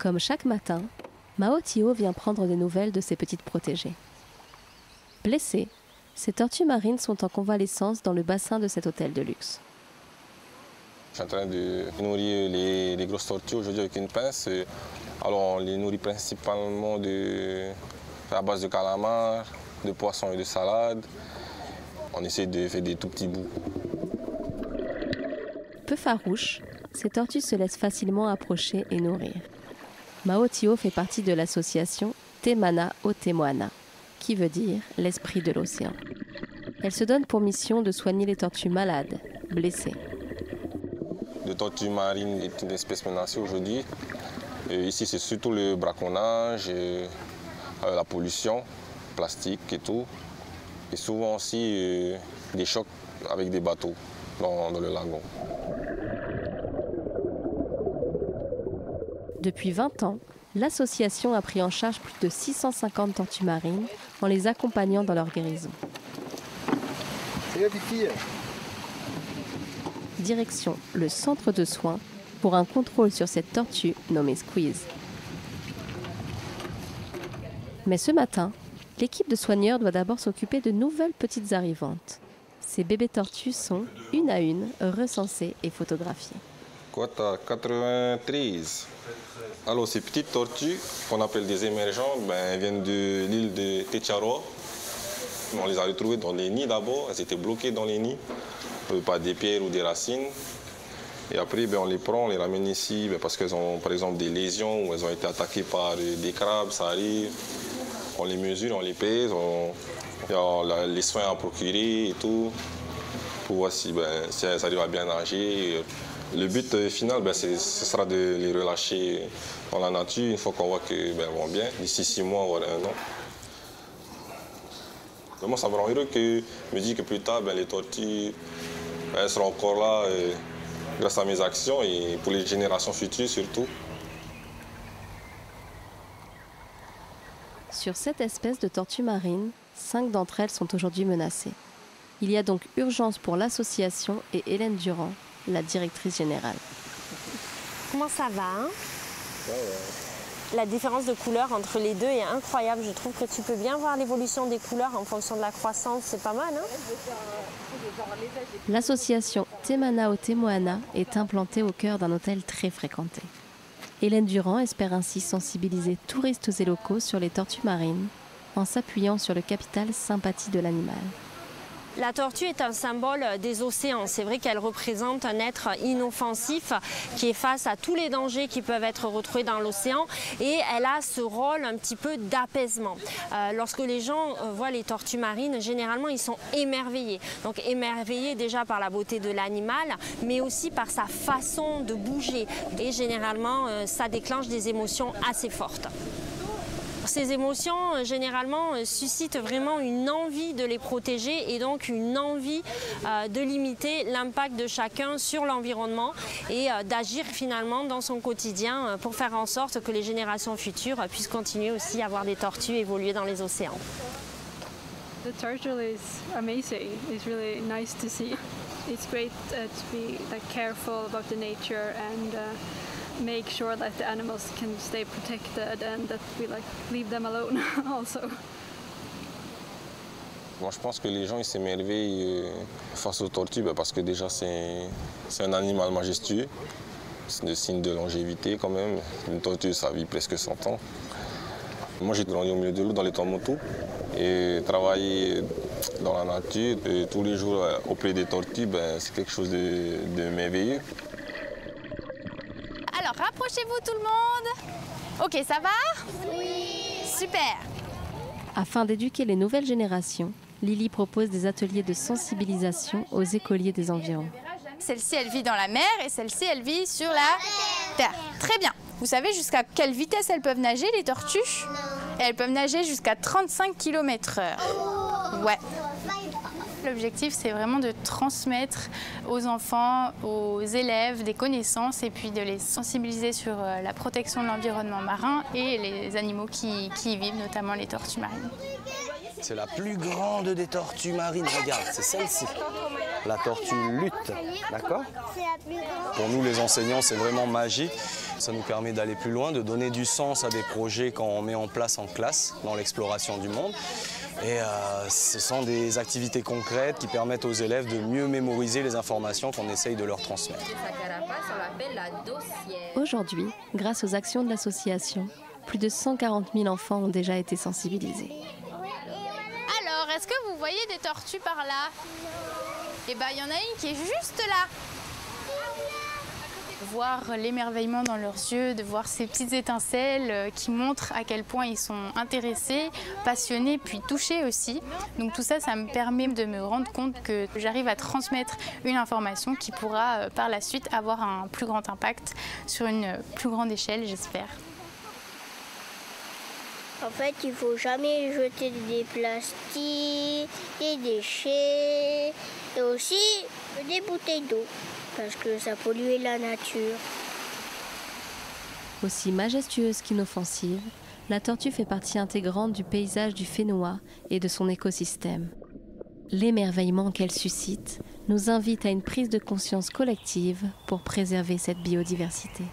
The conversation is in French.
Comme chaque matin, Mao Tio vient prendre des nouvelles de ses petites protégées. Blessées, ces tortues marines sont en convalescence dans le bassin de cet hôtel de luxe. Je suis en train de nourrir les grosses tortues aujourd'hui avec une pince. Alors on les nourrit principalement à base de calamars, de poissons et de salade. On essaie de faire des tout petits bouts. Peu farouches, ces tortues se laissent facilement approcher et nourrir. Mao Tio fait partie de l'association Te Mana o Te Moana, qui veut dire l'esprit de l'océan. Elle se donne pour mission de soigner les tortues malades, blessées. La tortue marine est une espèce menacée aujourd'hui. Ici, c'est surtout le braconnage, la pollution, plastique et tout. Et souvent aussi des chocs avec des bateaux dans le lagon. Depuis 20 ans, l'association a pris en charge plus de 650 tortues marines en les accompagnant dans leur guérison. Direction le centre de soins pour un contrôle sur cette tortue nommée Squeeze. Mais ce matin, l'équipe de soigneurs doit d'abord s'occuper de nouvelles petites arrivantes. Ces bébés tortues sont, une à une, recensées et photographiées. Quota 93. Alors ces petites tortues qu'on appelle des émergentes, elles viennent de l'île de Techaroa. On les a retrouvées dans les nids d'abord, elles étaient bloquées dans les nids par des pierres ou des racines. Et après on les prend, on les ramène ici parce qu'elles ont par exemple des lésions ou elles ont été attaquées par des crabes, ça arrive. On les mesure, on les pèse, il y a les soins à procurer et tout pour voir si elles arrivent à bien nager. Le but final, ce sera de les relâcher dans la nature une fois qu'on voit qu'elles vont bien, d'ici 6 mois, voire 1 an. Vraiment, ça me rend heureux que je me dis que plus tard, les tortues elles seront encore là grâce à mes actions et pour les générations futures surtout. Sur cette espèce de tortue marine, 5 d'entre elles sont aujourd'hui menacées. Il y a donc urgence pour l'association et Hélène Durand, la directrice générale. Comment ça va hein? La différence de couleur entre les deux est incroyable. Je trouve que tu peux bien voir l'évolution des couleurs en fonction de la croissance. C'est pas mal, hein? L'association Te Mana o Te Moana est implantée au cœur d'un hôtel très fréquenté. Hélène Durand espère ainsi sensibiliser touristes et locaux sur les tortues marines en s'appuyant sur le capital sympathie de l'animal. La tortue est un symbole des océans. C'est vrai qu'elle représente un être inoffensif qui est face à tous les dangers qui peuvent être retrouvés dans l'océan et elle a ce rôle un petit peu d'apaisement. Lorsque les gens voient les tortues marines, généralement ils sont émerveillés. Donc émerveillés déjà par la beauté de l'animal, mais aussi par sa façon de bouger. Et généralement, ça déclenche des émotions assez fortes. Ces émotions, généralement, suscitent vraiment une envie de les protéger et donc une envie de limiter l'impact de chacun sur l'environnement et d'agir finalement dans son quotidien pour faire en sorte que les générations futures puissent continuer aussi à voir des tortues évoluer dans les océans. The turtle is amazing. It's really nice to see. It's great to be careful about the nature and make sure that the animals can stay protected and that we leave them alone also. Moi, je pense que les gens s'émerveillent face aux tortues parce que déjà c'est un animal majestueux. C'est un signe de longévité quand même. Une tortue, ça vit presque 100 ans. Moi, j'ai grandi au milieu de l'eau dans les Tuamotu et travailler dans la nature tous les jours auprès des tortues, c'est quelque chose de merveilleux. Alors, rapprochez-vous tout le monde. Ok, ça va? Oui. Super. Afin d'éduquer les nouvelles générations, Lily propose des ateliers de sensibilisation aux écoliers des environs. Celle-ci, elle vit dans la mer et celle-ci, elle vit sur la terre. Très bien. Vous savez jusqu'à quelle vitesse elles peuvent nager, les tortues? Elles peuvent nager jusqu'à 35 km/h. Ouais. L'objectif, c'est vraiment de transmettre aux enfants, aux élèves des connaissances et puis de les sensibiliser sur la protection de l'environnement marin et les animaux qui y vivent, notamment les tortues marines. C'est la plus grande des tortues marines, regarde, c'est celle-ci. la tortue lutte, d'accord? Pour nous les enseignants, c'est vraiment magique. Ça nous permet d'aller plus loin, de donner du sens à des projets qu'on met en place en classe, dans l'exploration du monde. Et ce sont des activités concrètes qui permettent aux élèves de mieux mémoriser les informations qu'on essaye de leur transmettre. Aujourd'hui, grâce aux actions de l'association, plus de 140 000 enfants ont déjà été sensibilisés. Alors, est-ce que vous voyez des tortues par là? Eh bien, il y en a une qui est juste là. Voir l'émerveillement dans leurs yeux, de voir ces petites étincelles qui montrent à quel point ils sont intéressés, passionnés, puis touchés aussi. Donc tout ça, ça me permet de me rendre compte que j'arrive à transmettre une information qui pourra par la suite avoir un plus grand impact sur une plus grande échelle, j'espère. En fait, il ne faut jamais jeter des plastiques, des déchets et aussi des bouteilles d'eau parce que ça pollue la nature. Aussi majestueuse qu'inoffensive, la tortue fait partie intégrante du paysage du Fénois et de son écosystème. L'émerveillement qu'elle suscite nous invite à une prise de conscience collective pour préserver cette biodiversité.